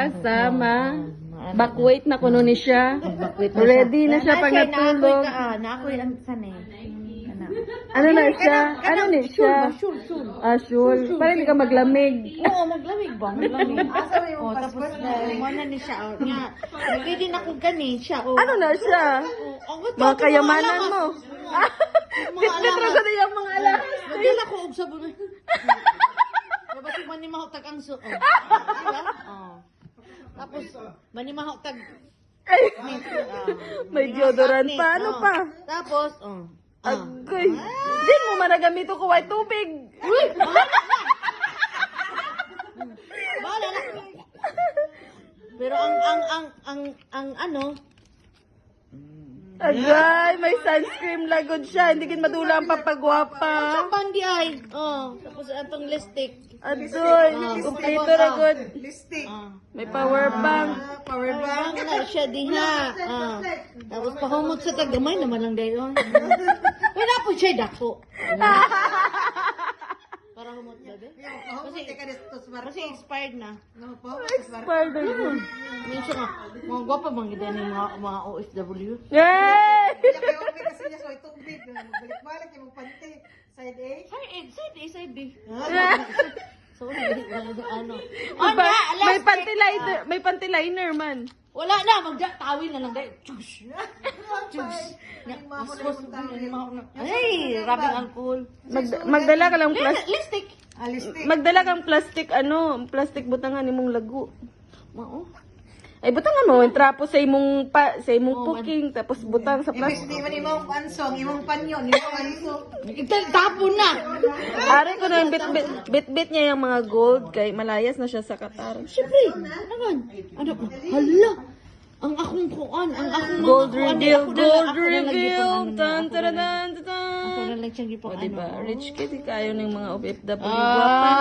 siya sa bakwait na kuno ni siya. Ready na siya pag natulog. Naakoy ang sanay. Ano na siya? Ano ni siya? Sure. Para hindi ka maglamig. Oo, maglamig ba? Maglamig. Tapos mana ni siya. Pwede na kong gani siya. Ano na siya? Mga kayamanan mo. Bitbit ra ko na yung mga alahas. Magdala ko og sabon. Basig man ni mahutag ang suot. Tapos man ni mahutag. May deodorant pa. Ano pa? Tapos Agay. Di mo managamit ko white tubig. Bahala na. Pero ang ano, agay, may sunscreen lagod siya. Hindi kin madula ang papagwapa. sa bandi ay. Tapos atong lipstick. Adoy, kumpleto na good. May power bank. Power bank na siya diha. Tapos pahumot sa tagamay naman lang dayon. Wala po siya dako. Para humot na de. Kasi expired na. Expired na yun. Minsan nga, mga gwapa bang gida ni mga OFW. Yay! Side A. Sorry, ano. May panty liner man. Wala na, tawin na lang dahil. Chush! Ay, rabing alcohol. Magdala ka lang Lipstick. Magdala kang plastic butangan imong lagu. Mao. Ay butangan mo yung trapo sa imong puking tapos butang sa plastic. Hindi man imong pansong, imong panyon, imong ansong. Tapon na. Ari ko na yung bit niya yung mga gold kay malayas na siya sa Qatar. Siyempre, naman. Ano ko? Hala. Ang akong kuan, ang akong Gold mga kuan, reveal, ako gold na lang reveal. gipang ano, Tan ako tan na tan Ako tan. na lang siyang gipang O diba, ano. rich kid kayo ng mga OFW guwapa.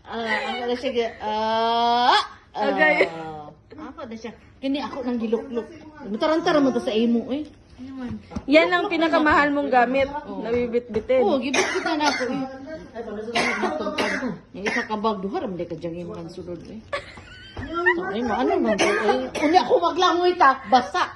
Ako na siya, Agay. Ako na siya. Kini ako nang gilukluk. Mutarantara mo to sa imo eh. Yan ang pinakamahal mong gamit. Nabibit-bitin. Oo, gibit kita na ako eh. Yung isa ka bag, duha ramday ka dyan yung sunod eh. So, ay, ano man to eh. Uli ako maglangoy ta, basa.